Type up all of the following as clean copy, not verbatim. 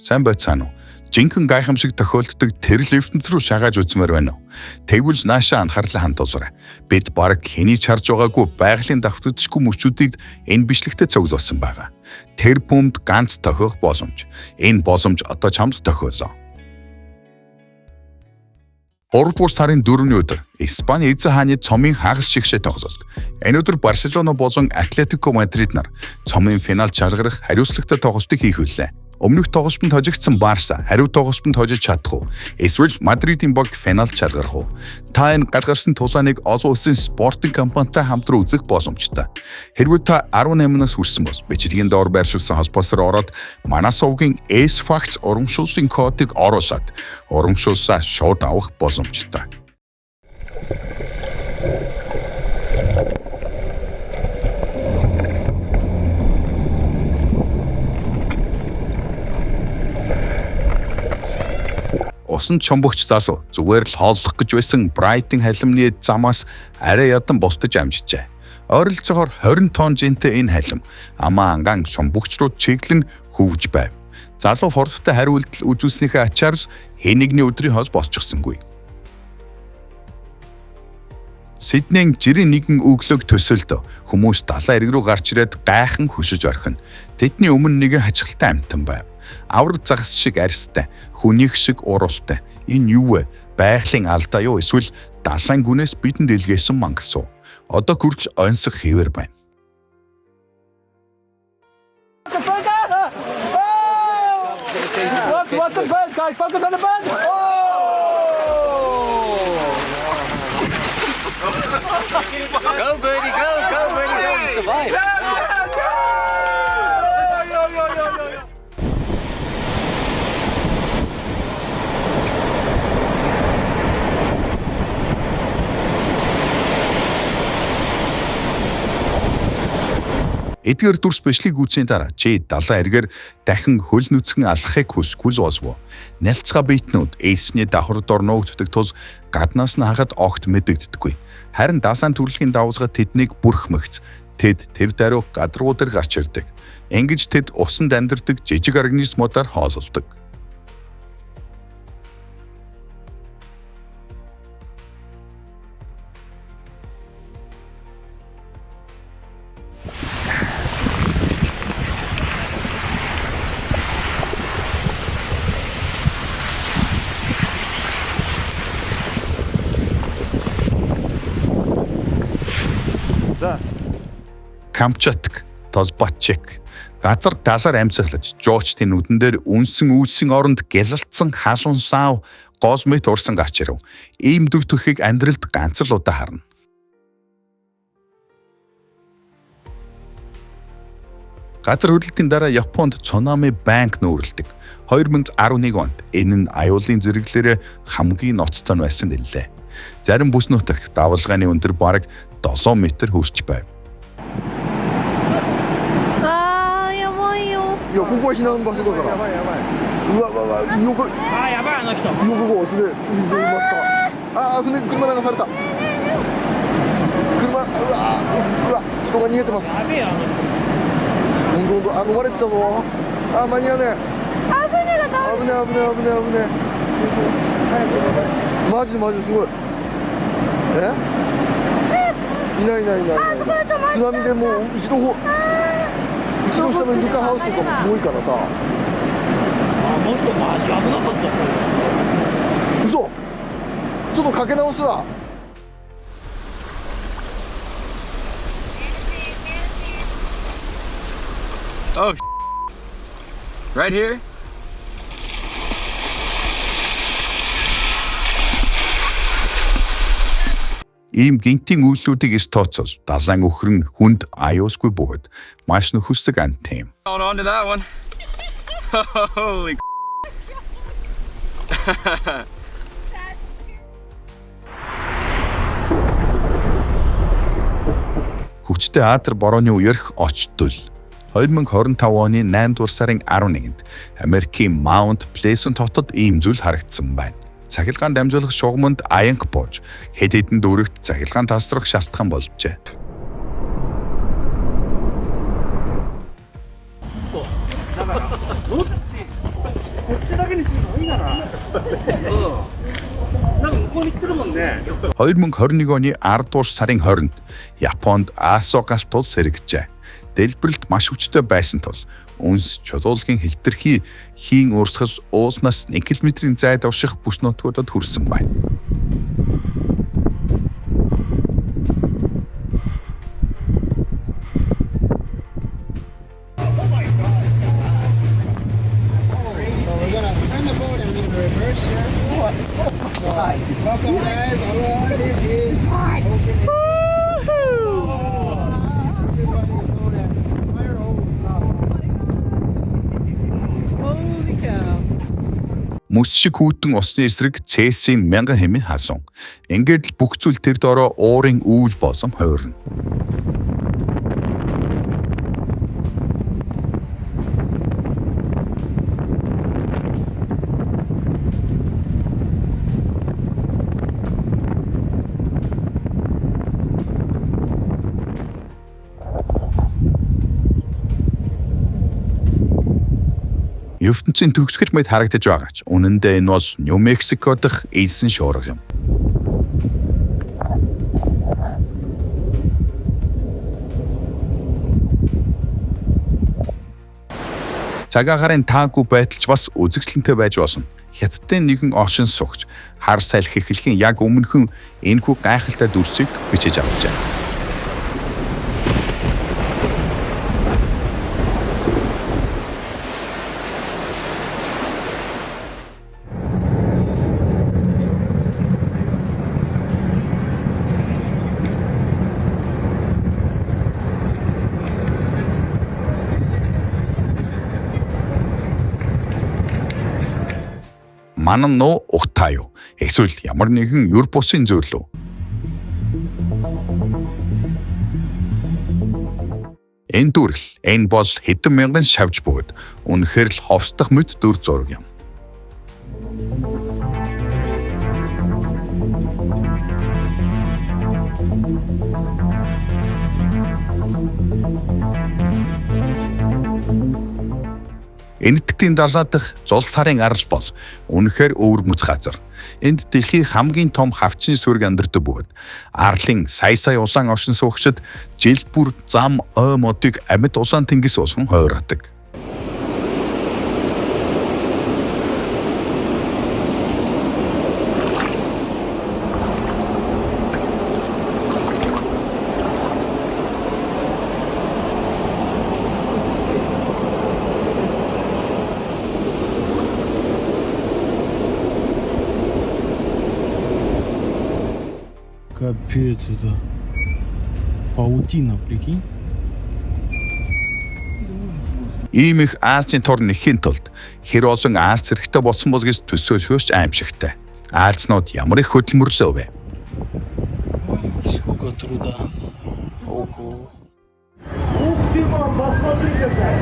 Сайн байцгаана уу? Жинхэнэ гайхамшиг тохиолддог тэр лифтэнд рүү шагааж үзмээр байна уу? Тэгвэл наашаа анхаарлаа хандуулаарай. Бид бараг хэний ч харж байгаагүй байгалийн давтагдшгүй мөчүүдийг энэ бичлэгтээ цуглуулсан байгаа. Тэр бомбд ганц тохиох боломж. Энэ боломж одоо чамд тохиолоо. 3-р сарын 4-ний өдөр Испани эзэн хааны цомын хагас шигшээ тоглолт. Энэ өдөр Барселона болон Атлетико Мадрид нар цомын финал чаргарах хариуцлагатай тоглолтыг хийх үлээ. Өмнөх тоглолтод хожигдсан Барса хариу тоглолтод хожиж чадах уу? Эсвэл Мадридын баг финал чаргарах уу? Та энэ гадгарсан тулааныг олон улсын спортын компанитай хамтран үзэх боломжтой. Хэрвээ та 18-наас хүрсэн бол бичлэгийн доор байршуулсан холбоосоор ороод манай сувгийн S-Facts урамшуулсан кодыг оруулаад урамшуулсаа шууд авах боломжтой. Усан чомбогч залуу зүгээр л хооллох гэж байсан Брайтон халимны замаас арай ядан босдож амжижээ. Ойролцоогоор 20 тонн жинтэй энэ халим амаа анган чомбогч руу чиглэн хөвж байв. Залуу фордтой хариу үйлдэл үзүүлснийхээ ачаар хэн нэгний өдрийн хоол босчихсонгүй. Сиднейн жирийн нэгэн өглөөг төсөлдөө хүмүүс далайн эрг рүү гарч ирээд гайхан хөшөж орхино. Тэдний өмнө нэгэн хачиралтай амтан байв. Авраг загас шиг арьстай, хүнийх шиг уралтай. Энэ юу вэ? Байгалийн алдаа юу? Эсвэл далайн гүнээс бидэнд илгээсэн мангас уу? Одоо гүрч онцох хэвээр байна. What the bad guys? Focus on the bad. Go, Birdie, go, Birdie, go. Survive. Эдгээр дүр спешиалыг үүсэний дараа чи далайн эргээр дахин хөл нүцгэн алхахыг хүсгүй болов. Нялцгаа биетнүүд эсний давхар дор нуугддаг тул гаднаас нь хахад огт мэдэгддэггүй. Харин даасан төрөлхийн давсгад тэднийг бүрхмэгц. Тэд тэр даруй гадруу дээр гарч ирдэг. Ингэж тэд усанд амьдардаг жижиг организмуудаар хоололдог. Камчатк, Толбатчик газар талаар амьсгалж, жоочтын нүдэн дээр үнсэн үйлсэн оронд гялалтсан халуун сав госмет урсан гарч ирв. Ийм дүр төрхийг амьдралд ганц л удаа харна. Газар хөдлөлтийн дараа Японд цунами банк нүүрэлдэг. 2011 онд энэ нь аюулын зэрэглэлээр хамгийн ноцтой байсан нэлээ. Зарим бүс нутагт давалгааны өндөр бараг 7 метр хүрч байв. いや、ここは避難場所だから。やばいやばい。うわうわうわ、横。あ、やばいあの人。横こうすで水で埋まった。あ、船車流された。車、うわ、人が逃げてます。やべえあの人。ほんと、飲まれてたぞ。あ、間に合うね。あ、船が倒れる。危ね。マジすごい。いない。あ、そこで止まっちゃった。津波でもううちの方。うちの下のイルカハウスとかもすごいからさ。あの人マジ危なかったっす。嘘。ちょっとかけ直すわ。Oh, right here. Ийм гинтийн үйлслүүдийг стооцол далайн өхрөн хүнд аюусгүй бөгөөд маш нөхөсдөг антим. Hold on to that one. Holy. Хүчтэй Атер борооны үерх очтол 2025 оны 8 дугаар сарын 11-нд Америкийн Маунт Плесент хотод ийм зүйл харагдсан байна. Цахилгаан дамжуулах шугамд аянг бууж хэд хэдэн дүүрэгт цахилгаан тасрах шалтгаан болжээ. こっちだけにするのいいな。なんか向こうに行ってるもんね。 2021 оны 10 дугаар сарын 20-нд Японд Асо галт тул сэргэжээ. Дэлбэрэлт маш хүчтэй байсан тул үнс чулуулгын хэлбэрхий хийн өөрсгөл уулнаас 1 км-ийн зайд урших бүс нутгуудад хүрсэн байна. Welcome guys, alright, this is Holy cow. Мөс шиг хүүтэн усны эсрэг Цэсийн 1000 хэмээн хасон. Ингээд л бүх зүйл тэр доороо уурын үүж босом хойрно. ертөнцийн төгсгөл мэд харагдаж байгаач үнэндээ энэ бас Нью Мексико дахь эзэн шуурга юм. Цагаагаар таагүй байталч бас үзэгсэлэнтэй байж болно. Хятадын нэгэн оршин суугч хар салхи эхлэхийн яг өмнөхөн энэхүү гайхалтай дүрсийг бичиж авчаа. Манан нөө ухтаа юу? Эсвэл ямар нэгэн юр бусын зүйл үү? Энэ дүрэл, энэ бол хэдэн мянган шавж бөгөөд үнэхээр л ховсдох мэд дүр зураг юм. Энэтхтийн далаа дахь зул сарын арал бол үнэхээр өвөр мөц газар. Энд дэлхийн хамгийн том хавчны сүрэг амьдардаг бөгөөд арлын сая улаан оршин суугчид жил бүр зам ой модыг амьд улаан тэнгис усан хойроодаг. Капец, это паутина, прикинь. Ийм их Азийн тор нэхийн тулд хэр олон Аз зэрэгтэй болсон бол гэж төсөөлөхөж аимшигтай. Аалзнууд ямар их хөдөлмөрлөө вэ? Сколько труда. Ого. Ух ты, мам, посмотри какая!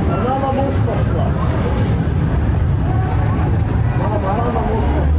Она на мост пошла. Мама, она на мост пошла.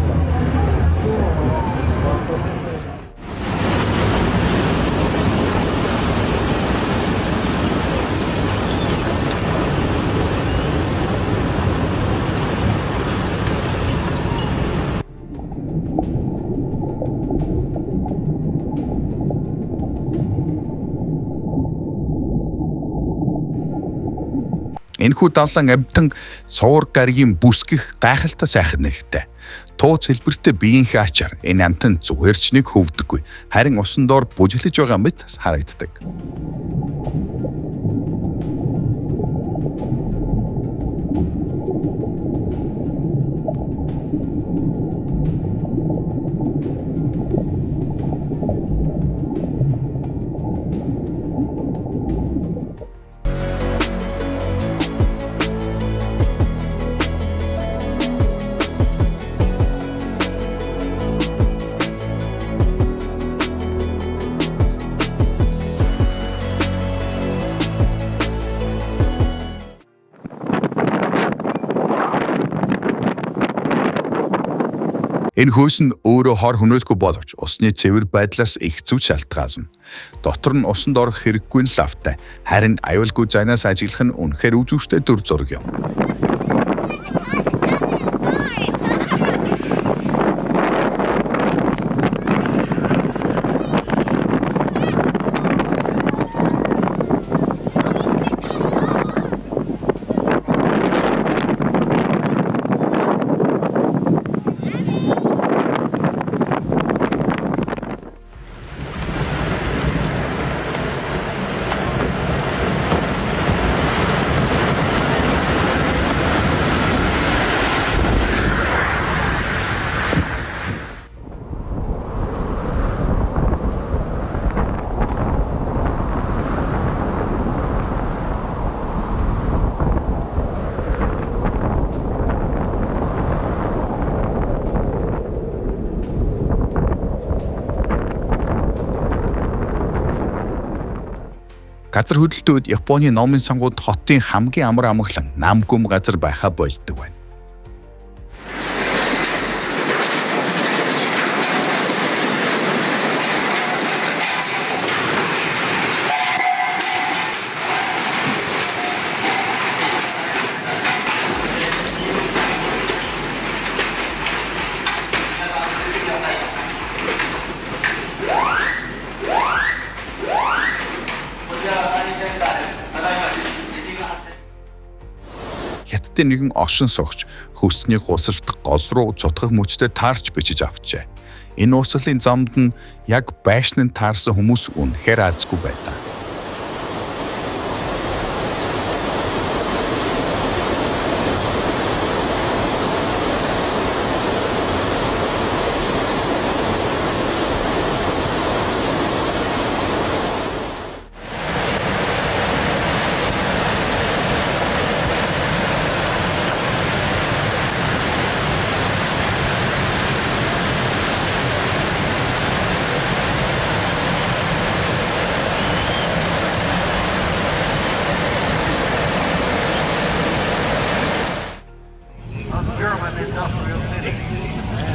Энэхүү далайн амьтан суур гаригийн бүсгэх гайхалтай сайхан нэртэй. Тууц хэлбэртэй биеийнхээ ачаар энэ амтан зүгээр ч нэг хөвдөггүй. Харин усан доор бүжиглэж байгаа мэт харагддаг. Энэ хөөс нь өөрөө хор хөнөөдгүй боловч усны цэвэр байдлаас их зүг шалтгаална. Дотор нь усанд орох хэрэггүй нь лавтай. Харин аюулгүй зайнаас ажиглах нь үнэхээр үзүүштэй дүр зураг юм. Газар хөдлөлтийн үед Японы номын сангууд хотын хамгийн амар амгалан Намгүм газар байхаа болдог байна. Хятадын нэгэн оршин суугч хөөсний гусалт гол руу цутгах мөчтэй таарч бичиж авчээ. Энэ уурсгалын замд нь яг байшин таарсан хүмүүс үнэхээр азгүй байлаа. German industrial city.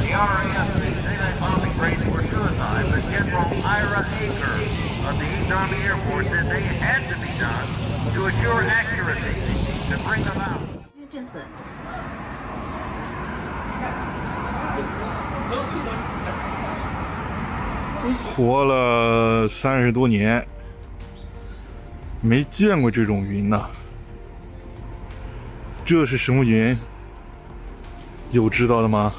The RAF daylight bombing rates were suicide, but General Ira Aker of the 8th Army Air Force said they had to be done to assure accuracy, to bring them out. 活了30多年，没见过这种云呐。这是什么云？有知道的吗？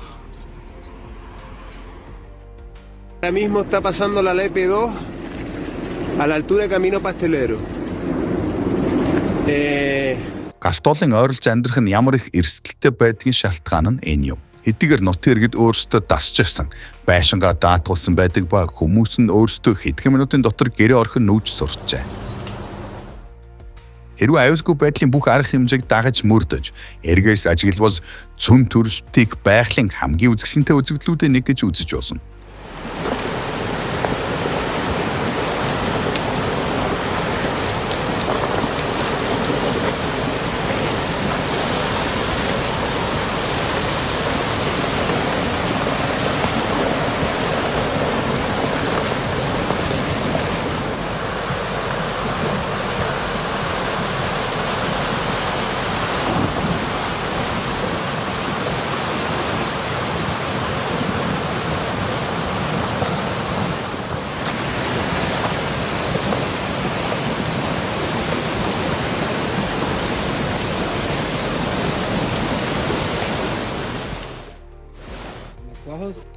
Ahora mismo está pasando la LP2 a la altura de Camino Pastelero. Галтуулын ойрлж амьдрах нь ямар их эрсдэлтэй байдгийн шалтгаан нь энэ юм. Хэдийгээр нутгийн иргэд өөрсдөө дасчихсан, байшингаа даатгуулсан байдаг ба хүмүүс нь өөрсдөө хэдхэн минутын дотор гэрээ орхон нүүж сурчээ. Хэрвээ аюулгүй байдлын бүх арга хэмжээг дагаж мөрдөж, эргээс ажиглавал цөм төрөлтийг байгалийн хамгийн үзэсгэлэнтэй үзэгдлүүдийн нэг гэж үзэж болно.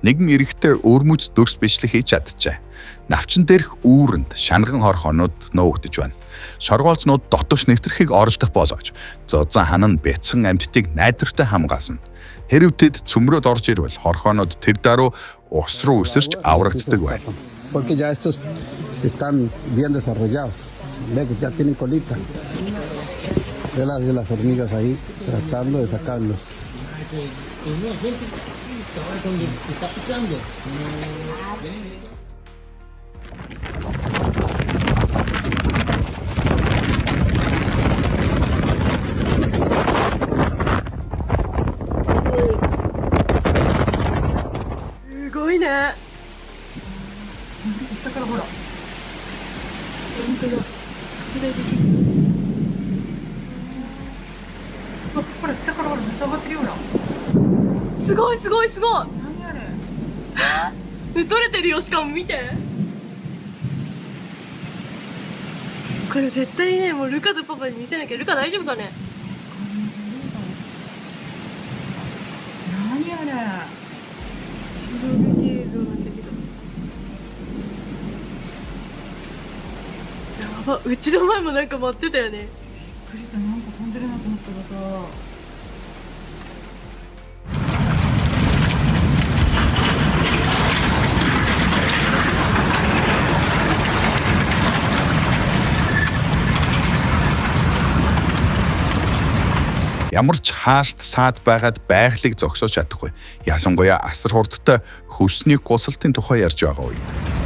Нэгэн эрэгтэй өрмөц дөрс бичлэг хийж чадчихэ. Навчин дээрх үүрэнд шанган хор хонууд нөөгдөж байна. Шоргоолцнууд дотоош нэвтрэхийг оролдох болооч. Зузаан хан нь бяцхан амьтдыг найдвартай хамгаална. Хэрв тэд цөмрөөд орж ирвэл хорхоонууд тэр даруй ус руу өсөрч аврагддаг байна. Porque ya estos están bien desarrollados. Ve que ya tienen colita. Ve las hormigas ahí tratando de sacarlos. Ямар ч хаалт саад байгаад байгалыг зогсоож чадахгүй. Ялангуяа асар хурдтай хөрсний гусалтын тухай ярьж байгаа үед.